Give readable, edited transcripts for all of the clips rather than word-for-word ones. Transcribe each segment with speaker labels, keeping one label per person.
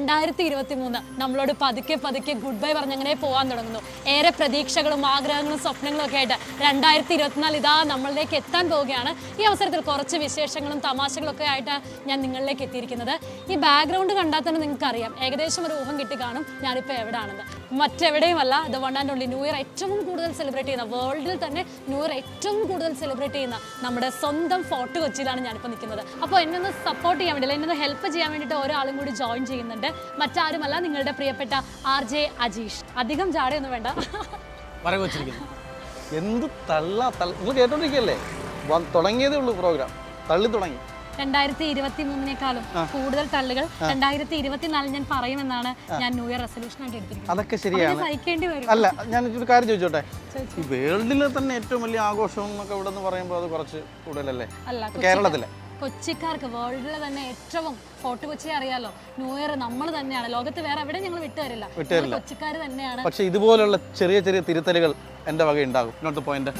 Speaker 1: 2023 നമ്മളോട് പതുക്കെ പതുക്കെ ഗുഡ് ബൈ പറഞ്ഞങ്ങനെ പോകാൻ തുടങ്ങുന്നു. ഏറെ പ്രതീക്ഷകളും ആഗ്രഹങ്ങളും സ്വപ്നങ്ങളും ഒക്കെ ആയിട്ട് 2024 ഇതാ നമ്മളിലേക്ക് എത്താൻ പോവുകയാണ്. ഈ അവസരത്തിൽ കുറച്ച് വിശേഷങ്ങളും തമാശകളും ഒക്കെ ആയിട്ട് ഞാൻ നിങ്ങളിലേക്ക് എത്തിയിരിക്കുന്നത്. ഈ ബാക്ക്ഗ്രൗണ്ട് കണ്ടാൽ തന്നെ നിങ്ങൾക്ക് അറിയാം, ഏകദേശം ഒരു ഊഹം കിട്ടി കാണും ഞാനിപ്പോൾ എവിടെയാണെന്ന്. മറ്റെവിടെയുമല്ല, the one and only new year ഏറ്റവും കൂടുതൽ സെലിബ്രേറ്റ് ചെയ്യുന്ന, വേൾഡിൽ തന്നെ ന്യൂ ഇയർ ഏറ്റവും കൂടുതൽ സെലിബ്രേറ്റ് ചെയ്യുന്ന നമ്മുടെ സ്വന്തം ഫോർട്ട് കൊച്ചിയിലാണ് ഞാനിപ്പോൾ നിൽക്കുന്നത്. അപ്പോൾ എന്നെ ഒന്ന് സപ്പോർട്ട് ചെയ്യാൻ വേണ്ടി, എന്നെ ഒന്ന് ഹെൽപ്പ് ചെയ്യാൻ വേണ്ടിയിട്ട് ഒരാളും കൂടി ജോയിൻ ചെയ്യുന്നുണ്ട്. മറ്റാരുമല്ല, നിങ്ങളുടെ പ്രിയപ്പെട്ട RJ അജീഷ്. അധികം ജാടയൊന്നും വേണ്ട.
Speaker 2: എന്ത് നിങ്ങൾ കേട്ടോണ്ടിരിക്കല്ലേ? തുടങ്ങിയതേ ഉള്ളൂ പ്രോഗ്രാം, തള്ളി തുടങ്ങി.
Speaker 1: 2023 കൂടുതൽ തള്ളുകൾ 2024 ഞാൻ പറയുമെന്നാണ് ഞാൻ ന്യൂ ഇയർ റെസൊല്യൂഷൻ ആയിട്ട് എടുത്തിരിക്കുന്നത്.
Speaker 2: അതൊക്കെ ശരിയാണ്,
Speaker 1: സഹിക്കേണ്ടി വരും.
Speaker 2: അല്ല ഞാൻ ഒരു കാര്യം ചോദിച്ചോട്ടെ, ഈ വേൾഡിലെ തന്നെ ഏറ്റവും വലിയ ആഘോഷം എന്നൊക്കെ ഇവിടെ നിന്ന് പറയുമ്പോൾ അത് കുറച്ച് കൂടുതലല്ലേ?
Speaker 1: അല്ല,
Speaker 2: കേരളത്തിലെ
Speaker 1: കൊച്ചിക്കാർക്ക് വേൾഡിലെ തന്നെ ഏറ്റവും ഫോർട്ട് കൊച്ചി അറിയാലോ, ന്യൂ ഇയർ നമ്മൾ തന്നെയാണ്. ലോകത്ത് വേറെ എവിടെ ഞങ്ങൾ വിട്ടുതരില്ല, കൊച്ചിക്കാർ തന്നെയാണ്.
Speaker 2: പക്ഷെ ഇതുപോലുള്ള ചെറിയ ചെറിയ തിരുത്തലുകൾ എൻ്റെ വക ഉണ്ടാകും. Note point.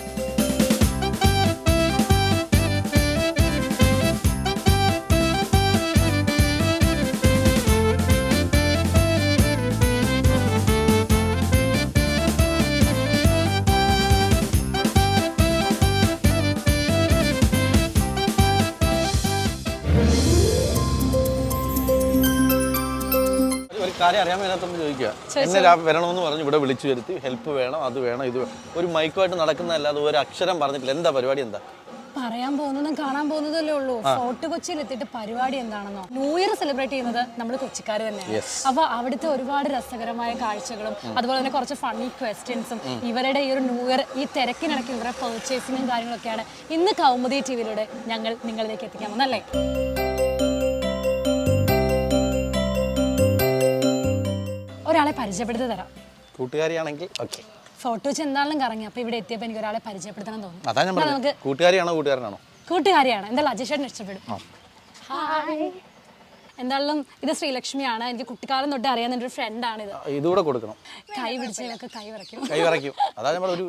Speaker 2: കാര്യം അറിയാൻ മേലാത്തൊന്ന് ചോദിക്കുക. എന്നെ വരണമെന്ന് പറഞ്ഞു ഇവിടെ വിളിച്ചു വരുത്തി, ഹെൽപ്പ് വേണം, അത് വേണം, ഇത് വേണം. ഒരു മൈക്കുമായിട്ട് നടക്കുന്നതല്ലാതെ ഒരു അക്ഷരം പറഞ്ഞിട്ടില്ല. എന്താ പരിപാടി? എന്താ
Speaker 1: പറയാൻ പോകുന്നതും കാണാൻ പോകുന്നതല്ലേ ഉള്ളൂ. ഫോർട്ട് കൊച്ചിയിൽ എത്തിയിട്ട് പരിപാടി എന്താണെന്നോ, ന്യൂ ഇയർ സെലിബ്രേറ്റ് ചെയ്യുന്നത് നമ്മൾ കൊച്ചിക്കാർ തന്നെയാണ്. അപ്പൊ അവിടുത്തെ ഒരുപാട് രസകരമായ കാഴ്ചകളും അതുപോലെ തന്നെ കുറച്ച് ഫണ്ണി ക്വസ്റ്റ്യൻസും ഇവരുടെ ഈ ഒരു ന്യൂ ഇയർ ഈ തിരക്കിനിടയ്ക്ക് ഇവരുടെ പെർച്ചേസിങ്ങും കാര്യങ്ങളൊക്കെയാണ് ഇന്ന് കൗമുദി TVയിലൂടെ ഞങ്ങൾ നിങ്ങളിലേക്ക് എത്തിക്കാൻ വന്നല്ലേ. ഒരാളെ പരിചയപ്പെടുത്തി തരാം.
Speaker 2: കൂട്ടുകാരിയാണെങ്കിൽ ഓക്കെ.
Speaker 1: ഫോർട്ട് വെച്ച് എന്താണെങ്കിലും കറങ്ങി, അപ്പൊ ഇവിടെ എത്തിയപ്പോൾ എനിക്ക് ഒരാളെ പരിചയപ്പെടുത്തണം തോന്നി.
Speaker 2: അതാ ഞാൻ പറഞ്ഞത്. കൂട്ടുകാരിയാണോ കൂട്ടുകാരനാണോ?
Speaker 1: കൂട്ടുകാരിയാണ്. എന്തായാലും അജീഷേട്ടന് ഇഷ്ടപ്പെടും. ഹായ്. എന്തായാലും ഇത് ശ്രീലക്ഷ്മിയാണ്. എനിക്ക് കുട്ടിക്കാലം തൊട്ട് അറിയാവുന്ന എൻ്റെ ഒരു ഫ്രണ്ടാണ്. ഇതുകൂടെ
Speaker 2: കൊടുക്കണം.
Speaker 1: കൈ പിടിച്ചൊക്കെ കൈ വിറയ്ക്കും.
Speaker 2: അതാ നമ്മൾ ഒരു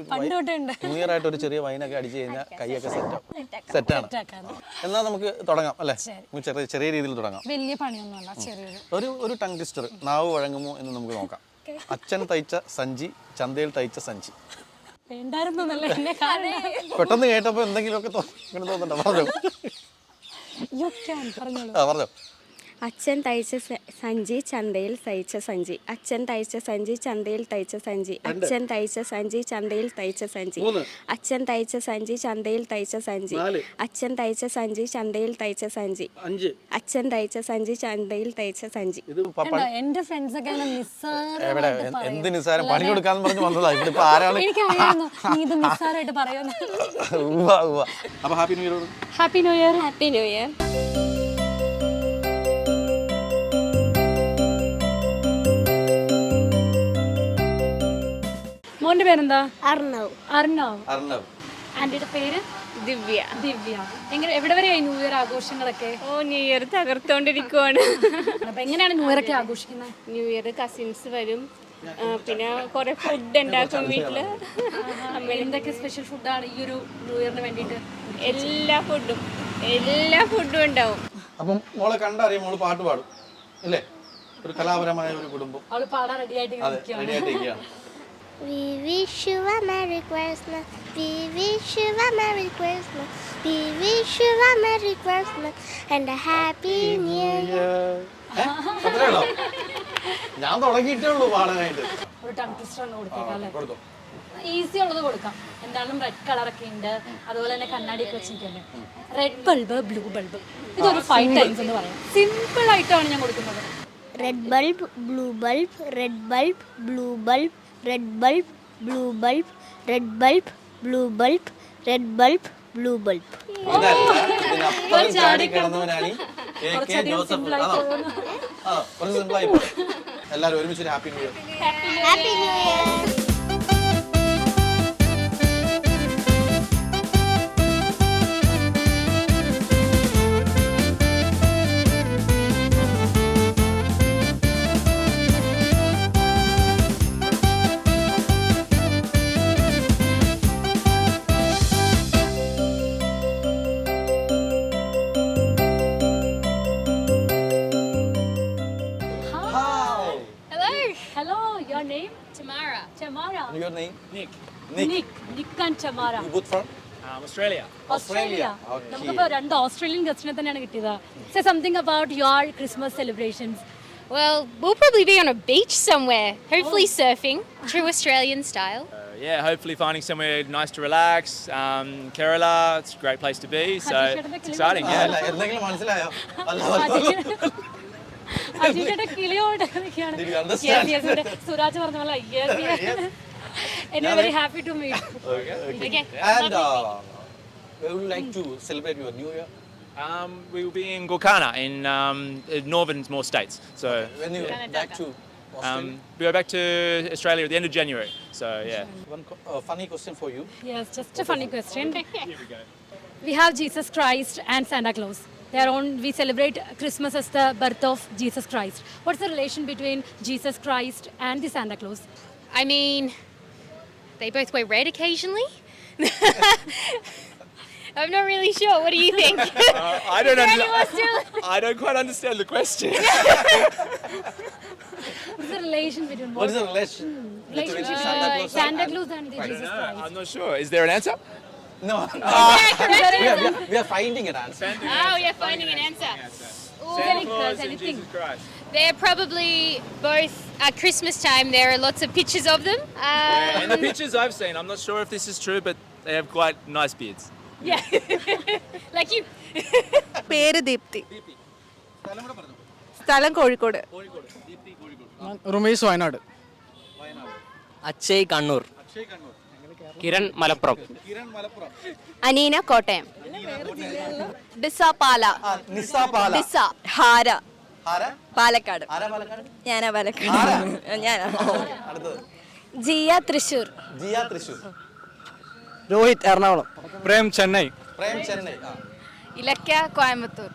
Speaker 2: ന്യൂ ഇയർ ആയിട്ട് ഒരു ചെറിയ വൈനൊക്കെ അടിച്ചു കഴിഞ്ഞാൽ കൈയൊക്കെ സെറ്റാണ്. എന്നാൽ നമുക്ക് തുടങ്ങാം അല്ലേ? ചെറിയ രീതിയിൽ തുടങ്ങാം.
Speaker 1: വലിയ പണിയൊന്നുമല്ല, ചെറിയൊരു
Speaker 2: ഒരു ടങ് ട്വിസ്റ്റർ. നാവ് വഴങ്ങുമോ എന്ന് നമുക്ക് നോക്കാം. അച്ഛൻ തയ്ച്ച സഞ്ചി, ചന്തയിൽ തയ്ച്ച സഞ്ചി. പെട്ടെന്ന് കേട്ടപ്പോ എന്തെങ്കിലുമൊക്കെ തോന്നണ്ടോ? പറഞ്ഞോ.
Speaker 3: അച്ഛൻ തയ്ച്ച സഞ്ചി, ചന്തയിൽ തയ്ച്ച സഞ്ചി. അച്ഛൻ തയ്ച്ച സഞ്ചി, ചന്തയിൽ തയ്ച്ച സഞ്ചി. അച്ഛൻ തയ്ച്ച സഞ്ചി, ചന്തയിൽ തയ്ച്ച സഞ്ചി. അച്ഛൻ തയ്ച്ച സഞ്ചി, ചന്തയിൽ തയ്ച്ച സഞ്ചി. അച്ഛൻ തയ്ച്ച സഞ്ചി, ചന്തയിൽ തയ്ച്ച സഞ്ചി. അച്ഛൻ തയ്ച്ച സഞ്ചി, ചന്തയിൽ തയ്ച്ച സഞ്ചി.
Speaker 1: എന്റെ ഫ്രണ്ട്സ് ഒക്കെ
Speaker 2: എന്ത് നിസ്സാരം പണി കൊടുക്കാന്ന് പറഞ്ഞു വന്നതാ. ഇതിപ്പോ ആരാണ്?
Speaker 1: എനിക്കറിയായിരുന്നു നീ ഇത് നിസ്സാരമായിട്ട് പറയുന്നു.
Speaker 2: അപ്പൊ happy new year.
Speaker 1: Happy new year.
Speaker 3: Happy new year.
Speaker 1: മോന്റെ പേരെന്താ?
Speaker 3: അർണവ്.
Speaker 1: അർണവ്. ആന്റിയുടെ പേര്?
Speaker 3: ദിവ്യ.
Speaker 1: എങ്ങനെ എവിടെ വരെയായി ന്യൂ ഇയർ ആഘോഷങ്ങളൊക്കെ?
Speaker 3: ന്യൂ ഇയർ തകർത്തോണ്ടിരിക്കുവാണ്.
Speaker 1: അപ്പൊ എങ്ങനെയാണ് ന്യൂ ഇയർ ഒക്കെ ആഘോഷിക്കുന്നത്?
Speaker 3: ന്യൂ ഇയർ കസിൻസ് വരും, പിന്നെ കുറെ ഫുഡ് ഉണ്ടാക്കും വീട്ടില്.
Speaker 1: എന്തൊക്കെ സ്പെഷ്യൽ ഫുഡാണ് ഈ ഒരു ന്യൂ ഇയറിന് വേണ്ടിയിട്ട്?
Speaker 3: എല്ലാ ഫുഡും ഉണ്ടാവും.
Speaker 2: അപ്പം മോളെ കണ്ടറിയാം, മോള് പാട്ട് പാടും അല്ലേ? ഒരു കലാപരമായ ഒരു കുടുംബം.
Speaker 1: അവള് പാടാൻ റെഡിയായിട്ട്
Speaker 4: We wish you a Merry Christmas. We wish you a Merry Christmas. We wish you a Merry Christmas and a Happy New Year.
Speaker 2: ഞാൻ തുടങ്ങിയിട്ടേ ഉള്ളൂ പാടാനായിട്ട്.
Speaker 1: ഒരു ടങ് ട്വിസ്റ്റർ കൊടുത്തേക്കാം. ഈസി ഉള്ളത് കൊടുക്കാം. എന്തായാലും റെഡ് കളറൊക്കെ ഉണ്ട്, അതുപോലെ തന്നെ കണ്ണാടിയൊക്കെ വെച്ചിരിക്കല്ലേ. റെഡ് ബൾബ്, ബ്ലൂ ബൾബ്, ഇതൊരു 5 ടൈംസ് എന്ന് പറയാം. സിമ്പിൾ ആയിട്ടാണ് ഞാൻ കൊടുക്കുന്നത്.
Speaker 4: Red bulb, blue bulb, red bulb, blue bulb, red bulb, blue bulb, red bulb, blue bulb, red bulb, blue bulb.
Speaker 2: എല്ലാവരും ഒരുമിച്ച് happy new year.
Speaker 4: Happy New Year.
Speaker 2: your name?
Speaker 5: Nick.
Speaker 1: Nick and Chamara.
Speaker 2: You both from?
Speaker 5: Australia.
Speaker 1: Australia.
Speaker 2: Okay.
Speaker 1: നമുക്കിപ്പോൾ 2 Australian ഗസ്റ്റിനെ തന്നെയാണ് കിട്ടിയത്. Say something about your Christmas celebrations.
Speaker 6: Well, we'll probably be on a beach somewhere, hopefully surfing, true Australian style.
Speaker 5: Yeah, hopefully finding somewhere nice to relax. Kerala, it's a great place to be, so it's exciting.
Speaker 2: ആ,
Speaker 5: Yeah.
Speaker 2: അല്ല, എന്തെങ്കിലും മനസ്സിലായോ? അല്ല,
Speaker 1: അജിയുടെ കിളിയോട് നിൽക്കുകയാണ്.
Speaker 2: Did you understand?
Speaker 1: Yes, yes, ഇവിടെ സുരാജ് പറഞ്ഞ പോലെ yes, yes. Anyway, very happy to meet you.
Speaker 6: Okay.
Speaker 2: And where would you like to celebrate your New Year?
Speaker 5: We will be in Gorkana in northernmost states. So
Speaker 2: When you back to Australia?
Speaker 5: we go back to Australia at the end of January. So yeah.
Speaker 2: One funny question for you.
Speaker 1: Yes, just a funny question.
Speaker 5: Here we go.
Speaker 1: We have Jesus Christ and Santa Claus. We celebrate Christmas as the birth of Jesus Christ. What's the relation between Jesus Christ and the Santa Claus?
Speaker 6: I mean, they both wear red occasionally. I'm not really sure. What do you think?
Speaker 5: I don't
Speaker 6: Anyone still-
Speaker 5: I don't quite understand the question.
Speaker 1: What's the relation between
Speaker 2: What is the relation between Santa Claus
Speaker 1: Santa Claus and the
Speaker 5: I
Speaker 1: Jesus
Speaker 5: don't know.
Speaker 1: Christ?
Speaker 5: I'm not sure. Is there an answer?
Speaker 2: No. We are finding an answer.
Speaker 6: Oh, you're finding an answer.
Speaker 5: Santa Claus and
Speaker 1: anything.
Speaker 5: Jesus Christ.
Speaker 6: They're probably both at Christmas time. There are lots of pictures of them.
Speaker 5: In the pictures I've seen, I'm not sure if this is true, but they have quite nice beards.
Speaker 6: Yeah, like you.
Speaker 7: പേര് ദീപ്തി, സ്ഥലം കോഴിക്കോട്.
Speaker 8: റുമേഷ് വയനാട്.
Speaker 9: അക്ഷയ് കണ്ണൂർ. കിരൺ മലപ്പുറം.
Speaker 7: അനീന കോട്ടയം. ഡിസ പാല.
Speaker 2: നിസ്സ പാല.
Speaker 7: ഡിസ ഹാര
Speaker 2: ആരാ?
Speaker 7: പാലക്കാട്.
Speaker 2: ആരാ പാലക്കാട്?
Speaker 7: ഞാനാ പാലക്കാട്. ഞാനാ.
Speaker 2: അടുത്തത്.
Speaker 7: ജിയ തൃശ്ശൂർ.
Speaker 2: ജിയ തൃശ്ശൂർ.
Speaker 8: രോഹിത് എറണാകുളം. പ്രേം ചെന്നൈ.
Speaker 2: പ്രേം ചെന്നൈ.
Speaker 7: ഇലക്ക കോയമ്പത്തൂർ.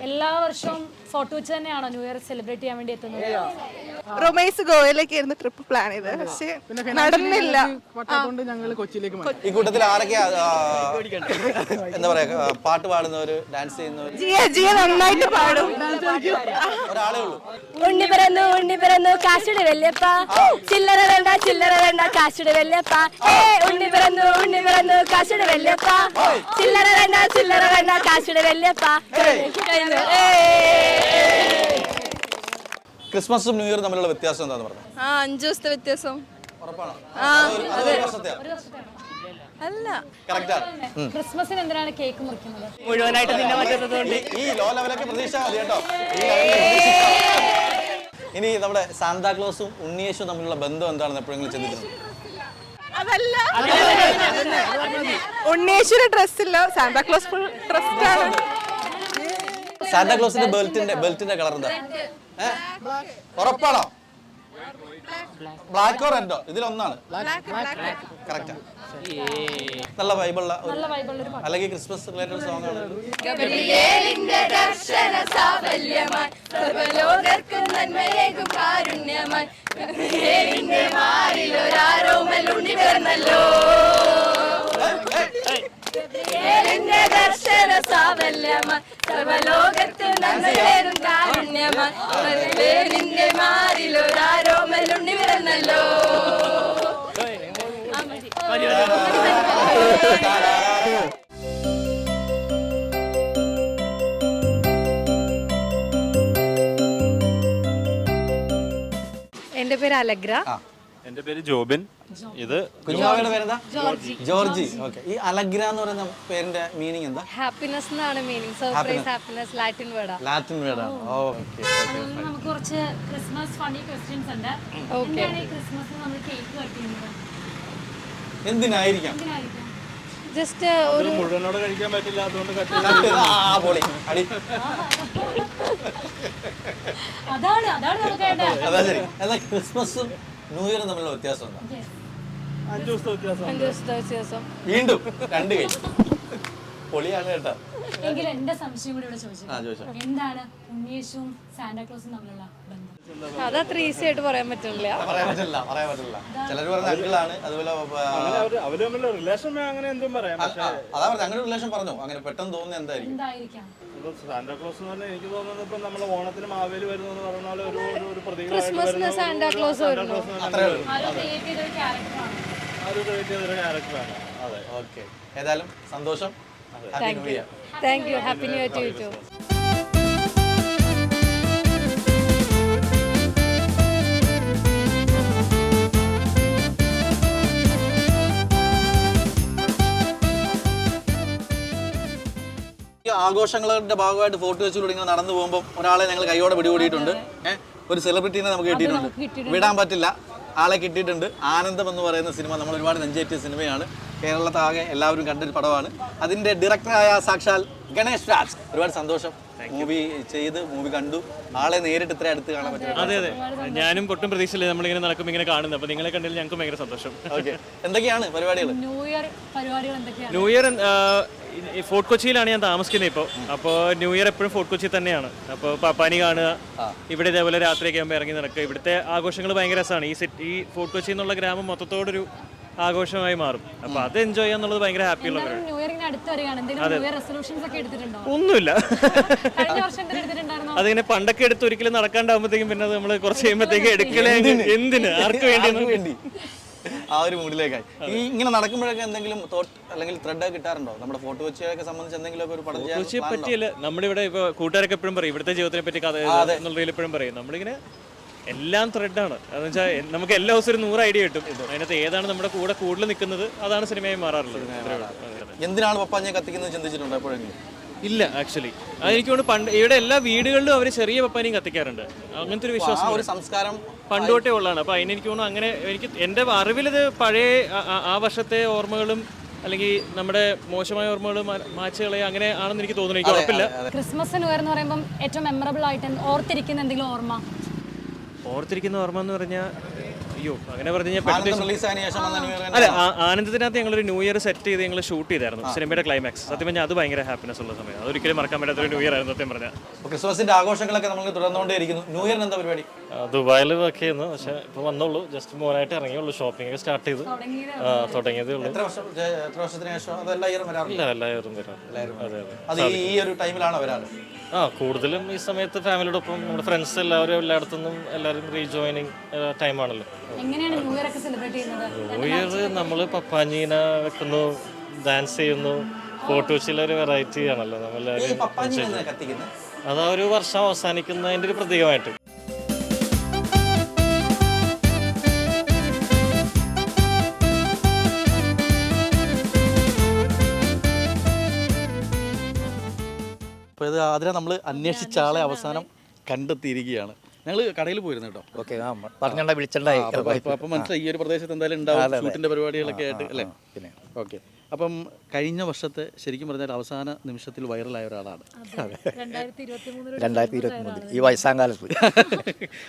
Speaker 1: എല്ലാ വർഷവും photo വെച്ച് തന്നെയാണോ ന്യൂ ഇയർ സെലിബ്രേറ്റ് ചെയ്യാൻ വേണ്ടി എത്തുന്നത്?
Speaker 7: റൊമേസ് ഗോവയിലേക്ക് ആയിരുന്നു ട്രിപ്പ് പ്ലാൻ ചെയ്ത്, പക്ഷേ നടന്നില്ല.
Speaker 8: പറ്റാത്തോണ്ട് ഞങ്ങൾ കൊച്ചിയിലേക്ക് മാറി.
Speaker 2: ഈ കൂട്ടത്തിൽ ആരൊക്കെയാ എന്താ പറയാ പാട്ട് പാടുന്നവര്, ഡാൻസ് ചെയ്യുന്നവര്?
Speaker 7: ജിയ നന്നായിട്ട് പാടും.
Speaker 2: ഒരാളേ ഉള്ളൂ.
Speaker 3: ഉണ്ണി പിറന്നു കാശുടെ വല്യപ്പ, ചില്ലറ വേണ്ട കാശുടെ വല്യപ്പ. ഉണ്ണി പിറന്നു കാശുടെ വല്യപ്പ, ചില്ലറ വേണ്ട കാശുടെ വല്യപ്പ.
Speaker 2: ക്രിസ്മസും ന്യൂ ഇയറും തമ്മിലുള്ള വ്യത്യാസം എന്താന്ന് പറഞ്ഞു?
Speaker 7: 5 ദിവസത്തെ വ്യത്യാസം.
Speaker 2: ഉറപ്പാണോ? അതൊരു വർഷത്തെയാ?
Speaker 7: അല്ല,
Speaker 2: കറക്റ്റാ.
Speaker 1: ക്രിസ്മസിന് എന്തിനാണ് കേക്ക് മുറിക്കുന്നത്?
Speaker 9: മുഴുവനായിട്ട് നിന്നെ പറ്റുന്നതുകൊണ്ട്.
Speaker 2: ഈ ലോ ലെവലൊക്കെ പ്രതീക്ഷ മതി കേട്ടോ. ഈ ലെവലിൽ പ്രതീക്ഷിക്കാം. ഇനി നമ്മുടെ സാന്താക്ലോസും ഉണ്ണിയേശും തമ്മിലുള്ള ബന്ധം എന്താണെന്ന് എപ്പോഴെങ്കിലും ചിന്തിക്കുന്നു?
Speaker 7: അതല്ല. ഉണ്ണീശ്വര ഡ്രസ്സില്ല, സാന്താക്ലോസ് ഫുൾ ഡ്രസ്സാണ്.
Speaker 2: സാന്താക്ലോസിന്റെ ബെൽറ്റിന്റെ കളർ എന്താ? ഉറപ്പാണോ? ബ്ലാക്കോ റെഡോ? ഇതിലൊന്നാണ്. കറക്റ്റാ. നല്ല വൈബുള്ള അല്ലെങ്കിൽ ക്രിസ്മസ് റിലേറ്റഡ് സോങ് ആണ്.
Speaker 3: ഗബ്രിയേലിന്റെ ദർശന സാഫല്യമായി സർവ്വലോകർക്കും നന്മയേകും കാരുണ്യമായി ഗബ്രിയേലിന്റെ മാറിൽ ഒരാരോമൽ ഉണ്ണി പിറന്നല്ലോ. ഗബ്രിയേലിന്റെ ദർശന സാഫല്യമായി സർവ്വലോകർക്കും നന്മയേകും കാരുണ്യമായി ഗബ്രിയേലിന്റെ മാറിൽ ഒരാരോമൽ ഉണ്ണി പിറന്നല്ലോ.
Speaker 7: എന്റെ പേര് അലഗ്ര.
Speaker 5: എൻ്റെ പേര് ജോബിൻ. ഇത്
Speaker 2: കുഞ്ഞാവയുടെ പേരെന്താ? ജോർജി. ഓക്കെ. ഈ അലഗ്ര എന്ന് പറയുന്ന പേരിന്റെ മീനിങ് എന്താ?
Speaker 7: ഹാപ്പിനെസ് എന്നാണ് മീനിങ്. സർപ്രൈസ് ഹാപ്പിനെസ് ലാറ്റിൻ വേർഡാ.
Speaker 2: ലാറ്റിൻ വേർഡാണ്. ഓക്കെ.
Speaker 1: നമുക്ക് കുറച്ച് ക്രിസ്മസ് ഫണ്ണി ക്വസ്റ്റ്യൻസ് ഉണ്ട്. എന്താണ് ഈ ക്രിസ്മസിന് നമ്മൾ കേക്ക് കട്ട് ചെയ്യുന്നത്?
Speaker 2: എന്തിനായിരിക്കാം?
Speaker 7: ജസ്റ്റ് ഒരു
Speaker 5: മുഴുവനോട് കഴിക്കാൻ പറ്റില്ല, അതുകൊണ്ട്
Speaker 2: പൊളി അടി.
Speaker 1: അതാണ് നമുക്ക് വേണ്ടത്.
Speaker 2: അതാ ശരി. എന്നാൽ ക്രിസ്മസും ന്യൂ ഇയറും തമ്മിലുള്ള വ്യത്യാസം എന്താ?
Speaker 5: 5 ദിവസത്തെ വ്യത്യാസം.
Speaker 7: 5 ദിവസത്തെ വ്യത്യാസം.
Speaker 2: വീണ്ടും 2 കൈ. പൊളിയാണ് കേട്ടോ.
Speaker 1: എങ്കിൽ എന്റെ സംശയം കൂടി ഇവിടെ ചോദിച്ചു.
Speaker 2: ചോദിച്ചോ.
Speaker 1: എന്താണ് ഉണ്ണിയേശുവും സാന്റാക്ലോസും തമ്മിലുള്ള ബന്ധം? അതത്ര ഈസി ആയിട്ട് പറയാൻ പറ്റില്ല.
Speaker 2: പറയാൻ പറ്റില്ല. ചിലർ പറഞ്ഞ അങ്കിളാണ്, അതുപോലെ
Speaker 8: അവര് തമ്മിലുള്ള റിലേഷൻ അങ്ങനെ എന്തും പറയാം.
Speaker 2: അതാ പറഞ്ഞ അങ്ങനെ റിലേഷൻ പറഞ്ഞു. അങ്ങനെ പെട്ടെന്ന് തോന്നുന്നത് എന്തായിരിക്കും?
Speaker 8: സാന്റാക്ലോസ് എന്ന് പറഞ്ഞാൽ എനിക്ക് തോന്നുന്നത് ഇപ്പം നമ്മൾ ഓണത്തിന് മാവേലി വരുന്നു എന്ന് പറഞ്ഞ പോലെ ഒരു പ്രതീകമായിട്ട്
Speaker 1: ക്രിസ്മസിന് സാന്റാക്ലോസ് വരുന്നു.
Speaker 8: ഒരു ക്യാരക്ടറാണ്. അതെ,
Speaker 2: ഓക്കെ. ഏതായാലും സന്തോഷം. Happy new year.
Speaker 1: Thank you. Happy new year to you too.
Speaker 2: ആഘോഷങ്ങളുടെ ഭാഗമായിട്ട് ഫോർട്ട് കൊച്ചിയിലൂടെ ഇങ്ങനെ നടന്നു പോകുമ്പോൾ ഒരാളെ ഞങ്ങൾ കൈയോടെ പിടികൂടിയിട്ടുണ്ട്. ഒരു സെലിബ്രിറ്റീനെ നമുക്ക് കിട്ടിയിട്ടുണ്ട്. വിടാൻ പറ്റില്ല, ആളെ കിട്ടിയിട്ടുണ്ട്. ആനന്ദം എന്ന് പറയുന്ന സിനിമ നമ്മൾ ഒരുപാട് നെഞ്ചേറ്റിയ സിനിമയാണ്. കേരളത്താകെ എല്ലാവരും കണ്ടൊരു പടമാണ്. അതിന്റെ ഡയറക്ടറായ സാക്ഷാൽ ഗണേഷ് രാജ്. ഒരുപാട് സന്തോഷം. മൂവി കണ്ടു. ആളെ നേരിട്ട് ഇത്ര അടുത്ത് കാണാൻ പറ്റും.
Speaker 9: അതെ അതെ, ഞാനും ഒട്ടും പ്രതീക്ഷയില്ല നമ്മളിങ്ങനെ നടക്കുമ്പോൾ ഇങ്ങനെ കാണുന്നത്. അപ്പോൾ നിങ്ങളെ കണ്ടതിൽ ഞങ്ങൾക്ക് ഭയങ്കര സന്തോഷം.
Speaker 2: ഓക്കെ, എന്തൊക്കെയാണ് പരിപാടികൾ?
Speaker 1: ന്യൂ ഇയർ പരിപാടികൾ എന്തൊക്കെയാണ്?
Speaker 9: ന്യൂ ഇയർ ഫോർട്ട് കൊച്ചിയിലാണ് ഞാൻ താമസിക്കുന്നത് ഇപ്പോൾ. അപ്പോൾ ന്യൂ ഇയർ എപ്പോഴും ഫോർട്ട് കൊച്ചി തന്നെയാണ്. അപ്പോൾ പപ്പാനി കാണുക, ഇവിടെ ഇതേപോലെ രാത്രിയൊക്കെ ആകുമ്പോൾ ഇറങ്ങി നടക്കുക. ഇവിടുത്തെ ആഘോഷങ്ങൾ ഭയങ്കര രസമാണ്. ഈ ഫോർട്ട് കൊച്ചി എന്നുള്ള ഗ്രാമം മൊത്തത്തോടൊരു ആഘോഷമായി മാറും. അപ്പോൾ അത് എൻജോയ് ചെയ്യാന്നുള്ളത് ഭയങ്കര ഹാപ്പിയുള്ള കാര്യമാണ്.
Speaker 1: ന്യൂ ഇയറിന് അടുത്ത് വരികയാണ്. എന്തെങ്കിലും ന്യൂ ഇയർ റെസൊല്യൂഷൻസ് ഒക്കെ എടുത്തിട്ടുണ്ടോ?
Speaker 9: ഒന്നുമില്ല.
Speaker 1: കഴിഞ്ഞ വർഷം എന്തെങ്കിലും എടുത്തിട്ടുണ്ടായിരുന്നോ?
Speaker 9: അതിങ്ങനെ പണ്ടൊക്കെ എടുത്ത് ഒരിക്കലും നടക്കാണ്ടാകുമ്പോഴത്തേക്കും പിന്നെ നമ്മൾ കുറച്ച് കഴിയുമ്പോഴത്തേക്ക് എടുക്കലേ എന്തിന്, ആർക്ക് വേണ്ടി
Speaker 2: ആ ഒരു മൂഡിലേക്കായി. ഈ ഇങ്ങനെ നടക്കുമ്പോഴൊക്കെ എന്തെങ്കിലും തോട്ട് അല്ലെങ്കിൽ ത്രെഡ് കിട്ടാറുണ്ടോ? നമ്മുടെ ഫോർട്ട് കൊച്ചിയൊക്കെ സംബന്ധിച്ച് എന്തെങ്കിലും ഒരു പടം
Speaker 9: കൊച്ചിയെ പറ്റിയല്ല. നമ്മളിവിടെ ഇപ്പോൾ കൂട്ടുകാരൊക്കെ എപ്പോഴും പറയും ഇവിടുത്തെ ജീവിതത്തിനെ പറ്റി കഥ എന്നുള്ളതിൽ എപ്പോഴും പറയും. നമ്മളിങ്ങനെ എല്ലാം ത്രെഡാണ്. അതെന്ന് വെച്ചാൽ നമുക്ക് എല്ലാ ദിവസവും ഒരു 100 ഐഡിയ കിട്ടും. അതിനകത്ത് ഏതാണ് നമ്മുടെ കൂടെ കൂടുതൽ നിൽക്കുന്നത് അതാണ് സിനിമയായി മാറാറുള്ളത്.
Speaker 2: എന്തിനാണ് പപ്പാഞ്ഞെ കത്തിക്കുന്നത് ചിന്തിച്ചിട്ടുണ്ടോ എപ്പോഴെങ്കിലും?
Speaker 9: ഇല്ല, ആക്ച്വലി അതെനിക്ക് തോന്നുന്നു പണ്ട് ഇവിടെ എല്ലാ വീടുകളിലും അവർ ചെറിയ പപ്പാനിയും കത്തിക്കാറുണ്ട്. അങ്ങനത്തെ ഒരു വിശ്വാസം,
Speaker 2: ഒരു സംസ്കാരം
Speaker 9: പണ്ട് തൊട്ടേ ഉള്ളതാണ്. അപ്പോൾ അതിനെനിക്ക് തോന്നുന്നു അങ്ങനെ എനിക്ക് എൻ്റെ അറിവിലിത് പഴയ ആ വർഷത്തെ ഓർമ്മകളും അല്ലെങ്കിൽ നമ്മുടെ മോശമായ ഓർമ്മകൾ മാച്ച് കളയുക അങ്ങനെ ആണെന്ന് എനിക്ക് തോന്നുന്നു. എനിക്ക് ഉറപ്പില്ല.
Speaker 1: ക്രിസ്മസ് ന്യൂ ഇയർ എന്ന് പറയുമ്പോൾ ഏറ്റവും മെമ്മറബിൾ ആയിട്ട് ഓർത്തിരിക്കുന്ന എന്തെങ്കിലും ഓർമ്മ
Speaker 9: എന്ന് പറഞ്ഞാൽ അയ്യോ അങ്ങനെ പറഞ്ഞു കഴിഞ്ഞാൽ
Speaker 2: അല്ല,
Speaker 9: ആനന്ദത്തിനകത്ത് ഞങ്ങളൊരു ന്യൂ ഇയർ സെറ്റ് ചെയ്ത് ഞങ്ങൾ ഷൂട്ട് ചെയ്തായിരുന്നു സിനിമയുടെ ക്ലൈമാക്സ്. സത്യം പറഞ്ഞാൽ അത് ഭയങ്കര ഹാപ്പിനെസ് ഉള്ള സമയം. അതൊരിക്കലും മറക്കാൻ പറ്റാത്തൊരു ന്യൂ ഇയർ ആയിരുന്നു സത്യം പറഞ്ഞാൽ.
Speaker 2: ക്രിസ്മസിന്റെ ആഘോഷങ്ങളൊക്കെ നമ്മൾ തുടർന്നുകൊണ്ടേയിരിക്കുന്നു. ന്യൂ ഇയറിന് എന്താ പരിപാടി?
Speaker 9: ദുബായിൽ വർക്ക് ചെയ്യുന്നു, പക്ഷെ ഇപ്പോൾ വന്നുള്ളൂ. ജസ്റ്റ് മോനായിട്ട് ഇറങ്ങിയുള്ളൂ. ഷോപ്പിംഗ് ഒക്കെ സ്റ്റാർട്ട് ചെയ്ത് തുടങ്ങിയതേ ഉള്ളൂ.
Speaker 2: എത്ര വർഷത്തിന് ശേഷം? അത് എല്ലാ ഇയറും വരാറില്ല?
Speaker 9: ഇല്ല, എല്ലാവരും വരാം. അതെ അതെ.
Speaker 2: അത് ഈ ഒരു ടൈമിലാണോ വരാറ്?
Speaker 9: കൂടുതലും ഈ സമയത്ത് ഫാമിലിയോടൊപ്പം നമ്മുടെ ഫ്രണ്ട്സ് എല്ലാവരും എല്ലായിടത്തുനിന്നും എല്ലാവരും റീജോയിനിങ് ടൈമാണല്ലോ.
Speaker 1: എങ്ങനെയാണ് ന്യൂ ഇയർ ഒക്കെ സെലിബ്രേറ്റ് ചെയ്യുന്നത്?
Speaker 9: ന്യൂ ഇയർ നമ്മൾ പപ്പാഞ്ഞീന വെക്കുന്നു, ഡാൻസ് ചെയ്യുന്നു. ഫോർട്ട് കൊച്ചിയിലൊരു വെറൈറ്റി ആണല്ലോ നമ്മളെല്ലാവരും. അതാ ഒരു വർഷം അവസാനിക്കുന്നതിൻ്റെ ഒരു പ്രതീകമായിട്ട്.
Speaker 2: അപ്പോൾ ഇത് അതിനെ നമ്മൾ അന്വേഷിച്ച ആളെ അവസാനം കണ്ടെത്തിയിരിക്കുകയാണ്. ഞങ്ങൾ കടയിൽ പോയിരുന്നു കേട്ടോ.
Speaker 10: ഓക്കെ, പറഞ്ഞ വിളിച്ചിട്ടുണ്ടായി.
Speaker 2: അപ്പം മനസ്സിലായി ഈ ഒരു പ്രദേശത്ത് എന്തായാലും ഉണ്ടാവും ഷൂട്ടിൻ്റെ പരിപാടികളൊക്കെ ആയിട്ട് അല്ലേ?
Speaker 10: പിന്നെ
Speaker 2: ഓക്കെ. അപ്പം കഴിഞ്ഞ വർഷത്തെ ശരിക്കും പറഞ്ഞാൽ അവസാന നിമിഷത്തിൽ വൈറലായ ഒരാളാണ്.
Speaker 10: 2023 ഈ വയസ്സാം കാലത്ത്.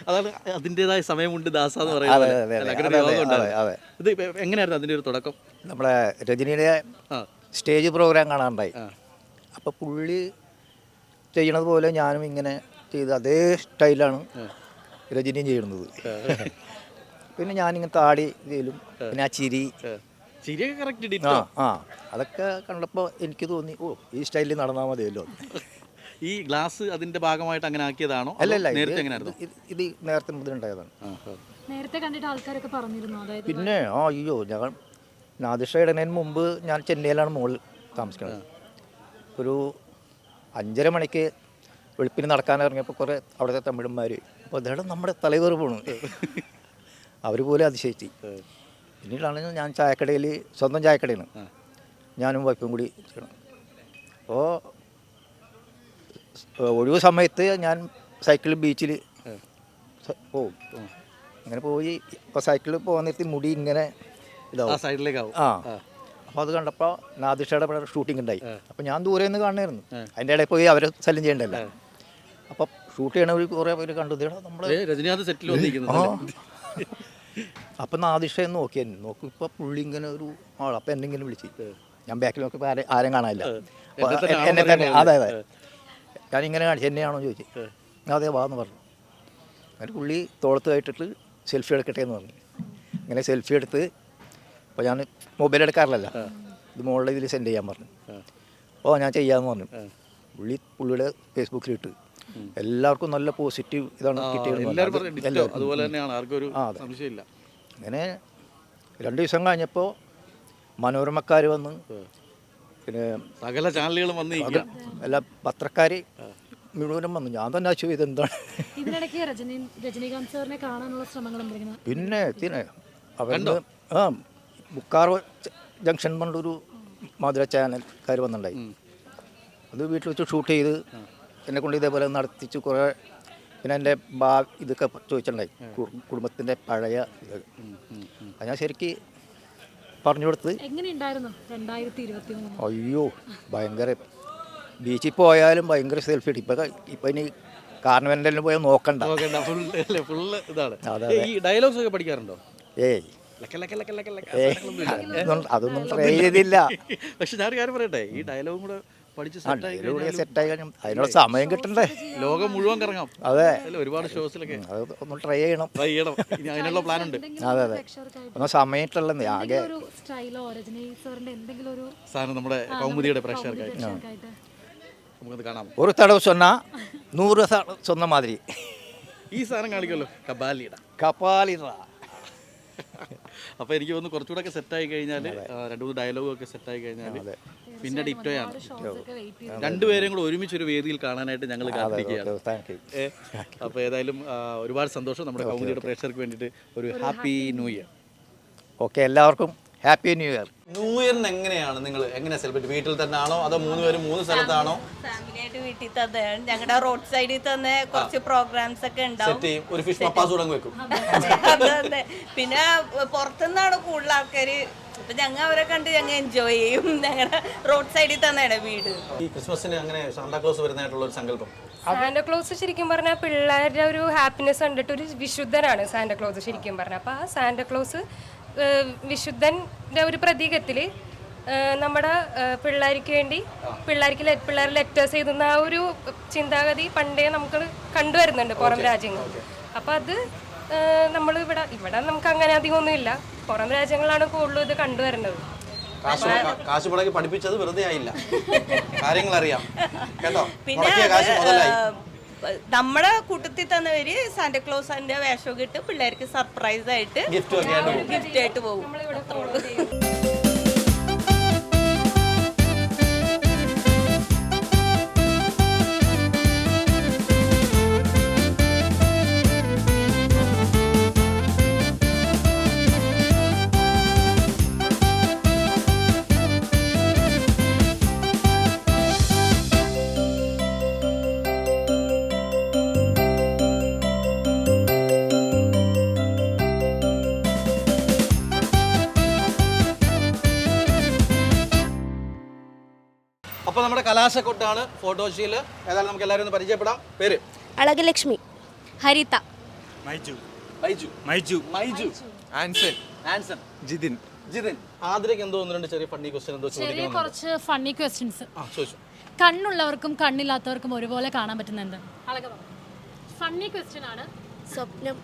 Speaker 2: അതാണ് അതിൻ്റെതായ സമയമുണ്ട് ദാസ എന്ന് പറയുന്നത്. ഇത് എങ്ങനെയായിരുന്നു അതിൻ്റെ ഒരു തുടക്കം?
Speaker 10: നമ്മുടെ രജനിയുടെ സ്റ്റേജ് പ്രോഗ്രാം കാണാനുണ്ടായി. അപ്പോൾ പുള്ളി ചെയ്യണത് പോലെ ഞാനും ഇങ്ങനെ ചെയ്ത് അതേ സ്റ്റൈലാണ് രജനിയും ചെയ്യുന്നത്. പിന്നെ ഞാനിങ്ങനെ താടി ചെയ്യലും പിന്നെ ആ
Speaker 2: ചിരിയൊക്കെ കറക്റ്റ്.
Speaker 10: അതൊക്കെ കണ്ടപ്പോൾ എനിക്ക് തോന്നി ഈ സ്റ്റൈലിൽ നടന്നാൽ മതിയല്ലോ.
Speaker 2: ഈ ഗ്ലാസ് അതിന്റെ ഭാഗമായിട്ട് അങ്ങനെ ആക്കിയതാണോ?
Speaker 10: അല്ലല്ല,
Speaker 2: നേരത്തെ എങ്ങനെയായിരുന്നു?
Speaker 10: ഇത് നേരത്തെ മുതൽ ഉണ്ടായതാണ്.
Speaker 1: നേരത്തെ കണ്ടിട്ട് ആൾക്കാരൊക്കെ പറഞ്ഞിരുന്നു. അതായത്
Speaker 10: പിന്നെ അയ്യോ, ഞങ്ങൾ നാദിഷ ഇടുന്നതിന് മുമ്പ് ഞാൻ ചെന്നൈയിലാണ് മുകളിൽ താമസിക്കുന്നത്. ഒരു 5:30 മണിക്ക് വെളുപ്പിന് നടക്കാൻ ഇറങ്ങിയപ്പോൾ കുറേ അവിടുത്തെ തമിഴന്മാർ അപ്പോൾ അദ്ദേഹം നമ്മുടെ തലവേറ് പോണു. അവർ പോലും അതിശയിച്ചു. പിന്നീടാണെങ്കിൽ ഞാൻ ചായക്കടയിൽ, സ്വന്തം ചായക്കടയാണ്, ഞാനും വൈഫും കൂടി ചെയ്യണം. അപ്പോൾ ഒഴിവ് സമയത്ത് ഞാൻ സൈക്കിളിൽ ബീച്ചിൽ പോവും. അങ്ങനെ പോയി ഇപ്പോൾ സൈക്കിളിൽ പോകാൻ നിർത്തി മുടി ഇങ്ങനെ ഇതാവും
Speaker 2: സൈഡിലേക്കാവും.
Speaker 10: അപ്പോൾ അത് കണ്ടപ്പോൾ നാദിഷയുടെ പടം ഷൂട്ടിംഗ് ഉണ്ടായി. അപ്പോൾ ഞാൻ ദൂരെ നിന്ന് കാണുമായിരുന്നു. അതിൻ്റെ ഇടയിൽ പോയി അവരെ ശല്യം ചെയ്യണ്ടല്ലോ. അപ്പോൾ ഷൂട്ട് ചെയ്യണവർ കുറേ പേര് കണ്ടു. നമ്മൾ
Speaker 2: രജനീകാന്ത് സെറ്റിൽ
Speaker 10: അപ്പം നാദിഷയെന്ന് നോക്കും. ഇപ്പോൾ പുള്ളി ഇങ്ങനെ ഒരു ആൾ. അപ്പം എന്നെ ഇങ്ങനെ വിളിച്ച് ഞാൻ ബാക്കിൽ നോക്കിയപ്പോൾ ആരും കാണാനില്ല. എന്നെ തന്നെ. അതെ, ഞാനിങ്ങനെ കാണിച്ചു. എന്നെയാണോ ചോദിച്ചു. അതെ വാന്ന് പറഞ്ഞു. അങ്ങനെ പുള്ളി തോളത്ത് കയറ്റിട്ട് സെൽഫി എടുക്കട്ടെ എന്ന് പറഞ്ഞു. അങ്ങനെ സെൽഫി എടുത്ത് അപ്പോൾ ഞാൻ മൊബൈൽ എടുക്കാറില്ലല്ലോ, ഇത് മുകളിൽ ഇതിൽ സെൻഡ് ചെയ്യാൻ പറഞ്ഞു. അപ്പോൾ ഞാൻ ചെയ്യാമെന്ന് പറഞ്ഞു. പുള്ളിയുടെ ഫേസ്ബുക്കിലിട്ട് എല്ലാവർക്കും നല്ല പോസിറ്റീവ് ഇതാണ് കിട്ടിയത്.
Speaker 2: അതുപോലെ തന്നെയാണ്, ആർക്കും ഒരു സംശയമില്ല.
Speaker 10: അങ്ങനെ 2 ദിവസം കഴിഞ്ഞപ്പോൾ മനോരമക്കാർ വന്ന്, പിന്നെ
Speaker 2: സകല ചാനലുകളും വന്ന്
Speaker 10: എല്ലാ പത്രക്കാർ മുഴുവനും വന്നു. ഞാൻ തന്നെ ആശു ഇതെന്താണ്.
Speaker 1: ഇതിനിടയ്ക്ക് രജനീകാന്ത് സാറിനെ കാണാനുള്ള ശ്രമങ്ങൾ
Speaker 10: പിന്നെ അവരുടെ ബുക്കാർ ജംഗ്ഷൻ കൊണ്ടൊരു മാതൃ ചാനൽക്കാർ വന്നിട്ടുണ്ടായി. അത് വീട്ടിൽ വെച്ച് ഷൂട്ട് ചെയ്ത് എന്നെ കൊണ്ട് ഇതേപോലെ നടത്തിച്ച് കുറേ. പിന്നെ എൻ്റെ ഇതൊക്കെ ചോദിച്ചിട്ടുണ്ടായി, കുടുംബത്തിൻ്റെ പഴയ ഇത്. അത് ഞാൻ ശരിക്ക് പറഞ്ഞു കൊടുത്ത്.
Speaker 1: എങ്ങനെയുണ്ടായിരുന്നു 2023?
Speaker 10: അയ്യോ ഭയങ്കര. ബീച്ചിൽ പോയാലും ഭയങ്കര സെൽഫി എടുക്കും. ഇപ്പം ഇനി കാർണിവലിൽ പോയാൽ നോക്കണ്ട,
Speaker 2: ഫുള്ള് ഇതാണ്. ഈ ഡയലോഗ്സ് ഒക്കെ പഠിക്കാറുണ്ടോ?
Speaker 10: ഏയ് അതൊന്നും ട്രൈ ചെയ്തില്ല.
Speaker 2: പക്ഷെ ഞാൻ കാര്യം പറയട്ടെ, ഈ ഡയലോഗും കൂടെ പഠിച്ച്
Speaker 10: സെറ്റായി കഴിഞ്ഞാൽ അതിനുള്ള സമയം കിട്ടണ്ടേ?
Speaker 2: ലോകം മുഴുവൻ കറങ്ങാം.
Speaker 10: അതെ,
Speaker 2: ഒരുപാട് ഷോസിലൊക്കെ
Speaker 10: ഒന്ന് ട്രൈ ചെയ്യണം.
Speaker 2: അതിനുള്ള പ്ലാൻ ഉണ്ട്.
Speaker 10: അതെ അതെ, ഒന്നും സമയത്തുള്ള ആകെ
Speaker 2: സാധനം നമ്മുടെ കൗമുദിയുടെ പ്രേക്ഷകർക്കായിട്ട് നമുക്കത് കാണാം.
Speaker 10: ഒരു തടവ് சொன்னா 100 சொன்ன மாதிரி
Speaker 2: ഈ സാധനം കാണിക്കുമല്ലോ,
Speaker 10: കപാലിട.
Speaker 2: അപ്പോൾ എനിക്ക് തോന്നുന്നു കുറച്ചുകൂടെ ഒക്കെ സെറ്റായി കഴിഞ്ഞാൽ, 2-3 ഡയലോഗും ഒക്കെ സെറ്റായി കഴിഞ്ഞാൽ പിന്നെ ഡിറ്റോയാണ്. രണ്ടുപേരെയും കൂടെ ഒരുമിച്ചൊരു വേദിയിൽ കാണാനായിട്ട് ഞങ്ങൾ കാത്തിരിക്കുകയാണ്. അപ്പോൾ ഏതായാലും ഒരുപാട് സന്തോഷം. നമ്മുടെ കൗമുദിയുടെ പ്രേക്ഷകർക്ക് വേണ്ടിയിട്ട് ഒരു ഹാപ്പി ന്യൂ ഇയർ.
Speaker 10: ഓക്കെ, എല്ലാവർക്കും ഹാപ്പി ന്യൂ ഇയർ.
Speaker 2: ന്യൂ ഇയറിന് എങ്ങനെ സെലിബ്രേറ്റ്? വീട്ടിൽ തന്നെ ആണോ അതോ 3 പേരും 3 സ്ഥലത്താണോ?
Speaker 11: ഫാമിലിയായിട്ട് വീട്ടിൽ തന്നെയാണ്. ഞങ്ങളുടെ റോഡ് സൈഡിൽ തന്നെ കുറച്ച് പ്രോഗ്രാംസ് ഒക്കെ ഉണ്ടാവും.
Speaker 2: ഒരു ഫിഷ് പപ്പാസ് തുടങ്ങി വെക്കും.
Speaker 11: അതെ, പിന്നെ പുറത്തുനിന്നാണ് കൂടുതൽ ആൾക്കാർ. അപ്പൊ ഞങ്ങൾ അവരെ കണ്ട് ഞങ്ങൾ എൻജോയ് ചെയ്യും. ഞങ്ങളുടെ റോഡ് സൈഡിൽ തന്നെയാണ് വീട്.
Speaker 2: ഈ ക്രിസ്മസിന് അങ്ങനെ സാന്താക്ലോസ് വരുന്നതായിട്ടുള്ള ഒരു സങ്കല്പം.
Speaker 12: സാന്റാക്ലോസ് ശരിക്കും പറഞ്ഞാൽ പിള്ളേരുടെ ഒരു ഹാപ്പിനെസ് കണ്ടിട്ട് ഒരു വിശുദ്ധനാണ് സാന്റാക്ലോസ് ശരിക്കും പറഞ്ഞാൽ. അപ്പോൾ ആ സാന്റാക്ലോസ് വിശുദ്ധൻ്റെ ഒരു പ്രതീകത്തിൽ നമ്മുടെ പിള്ളേർക്ക് വേണ്ടി പിള്ളേർ ലെറ്റേഴ്സ് എഴുതുന്ന ആ ഒരു ചിന്താഗതി പണ്ടേ നമുക്ക് കണ്ടുവരുന്നുണ്ട് പുറം രാജ്യങ്ങളിൽ. അപ്പോൾ അത് നമ്മൾ ഇവിടെ നമുക്ക് അങ്ങനെ അധികമൊന്നുമില്ല. പുറം രാജ്യങ്ങളാണ് കൂടുതലും ഇത് കണ്ടുവരുന്നത്.
Speaker 2: കാശ് മുടക്കി പഠിപ്പിച്ചത് വെറുതെ ആയില്ല, കാര്യങ്ങൾ അറിയാം കേട്ടോ.
Speaker 11: പിന്നെ നമ്മുടെ കൂട്ടത്തിൽ തന്നവര് സാന്റാക്ലോസിന്റെ വേഷമൊക്കെ ഇട്ട് പിള്ളേർക്ക് സർപ്രൈസ് ആയിട്ട് ഗിഫ്റ്റ് ആയിട്ട് പോകും.
Speaker 2: അപ്പോൾ നമ്മുടെ കലാശക്കൊട്ടാണ് ഫോട്ടോഷീൽ. ഏതായാലും നമുക്ക് എല്ലാവരും ഒന്ന് പരിചയപ്പെടാം. പേര്?
Speaker 4: അഴകലക്ഷ്മി.
Speaker 6: ഹരിത.
Speaker 2: ആൻസൺ. ജിതിൻ. ആദ്യക്ക് എന്തോ 1-2 ചെറിയ ഫണ്ണി ക്വസ്റ്റ്യൻ എന്തോ ചോദിക്കണം.
Speaker 1: കുറച്ച് ഫണ്ണി ക്വസ്റ്റ്യൻസ്.
Speaker 2: ചോദിച്ചു.
Speaker 1: കണ്ണുള്ളവർക്കും കണ്ണില്ലാത്തവർക്കും ഒരുപോലെ കാണാൻ പറ്റുന്ന എന്താണ്? ഫണ്ണി ക്വസ്റ്റ്യൻ ആണ്.
Speaker 4: സ്വപ്നം.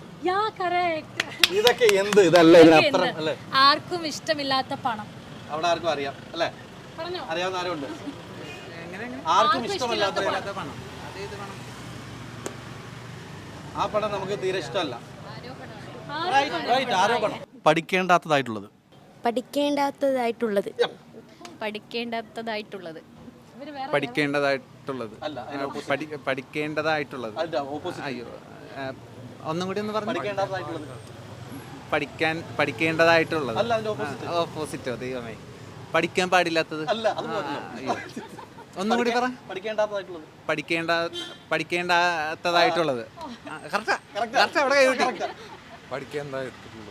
Speaker 2: ഇതൊക്കെ എന്ത് ഇതല്ലേ?
Speaker 1: ആർക്കും ഇഷ്ടമില്ലാത്ത പണം.
Speaker 2: അവിടെ ആർക്കും അറിയാം അല്ലേ? അറിയാവുന്ന ആരും ഉണ്ട്? ആർക്കും ഇഷ്ടമല്ലാത്ത പണം. ആ പണം നമുക്ക് തീരെ ഇഷ്ടമല്ല. ആരോപണം. പഠിക്കേണ്ടാത്തതായിട്ടുള്ളത്.
Speaker 3: പഠിക്കേണ്ടാത്തതായിട്ടുള്ളത്.
Speaker 13: അയ്യോ, ഒന്നും കൂടി ഒന്ന് പറഞ്ഞു. പഠിക്കേണ്ടതായിട്ടുള്ളത്. ഓപ്പോസിറ്റോ? ദൈവമേ, പഠിക്കാൻ പാടില്ലാത്തത്. ഒന്നും കൂടി പറ. പഠിക്കേണ്ടാത്തതായിട്ടുള്ളത്. അവിടെ കൈവിട്ടി.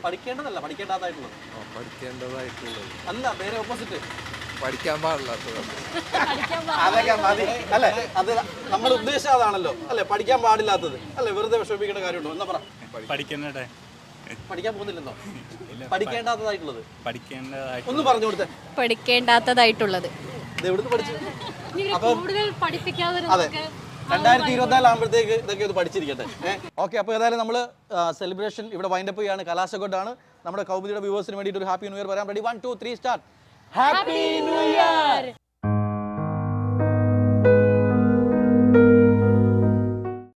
Speaker 2: പഠിക്കേണ്ടതല്ല, പഠിക്കേണ്ടാത്തതായിട്ടുള്ളത്. അല്ല, നേരെ ഓപ്പോസിറ്റ്.
Speaker 13: പഠിക്കാൻ പാടില്ലാത്തത്.
Speaker 2: അതൊക്കെ മതി അല്ലേ? അത് നമ്മൾ ഉദ്ദേശിച്ച അതാണല്ലോ അല്ലെ? പഠിക്കാൻ പാടില്ലാത്തത് അല്ലെ? വെറുതെ വിഷമിപ്പിക്കേണ്ട കാര്യമുണ്ടോ? എന്നാ പറ. പഠിക്കാൻ പോകുന്നില്ലെന്നോ? പഠിക്കേണ്ടാത്തതായിട്ടുള്ളത്. ഒന്ന് പറഞ്ഞു കൊടുത്തേ.
Speaker 6: പഠിക്കേണ്ടാത്തതായിട്ടുള്ളത്.
Speaker 2: എവിടുന്ന് പഠിച്ചു?
Speaker 1: കൂടുതൽ പഠിപ്പിക്കാതെ
Speaker 2: 2024 ആകുമ്പോഴത്തേക്ക് ഇതൊക്കെ ഒന്ന് പഠിച്ചിരിക്കട്ടെ. ഓക്കെ, അപ്പോൾ ഏതായാലും നമ്മൾ സെലിബ്രേഷൻ ഇവിടെ വൈൻഡപ്പ് ചെയ്യാണ്. കലാശക്കൊട്ടാണ്. നമ്മുടെ കൗമുദിയുടെ വ്യൂവേഴ്സിന് വേണ്ടിയിട്ട് ഒരു ഹാപ്പി ന്യൂ ഇയർ പറയാം. Ready 1 2 3 start. Happy new year.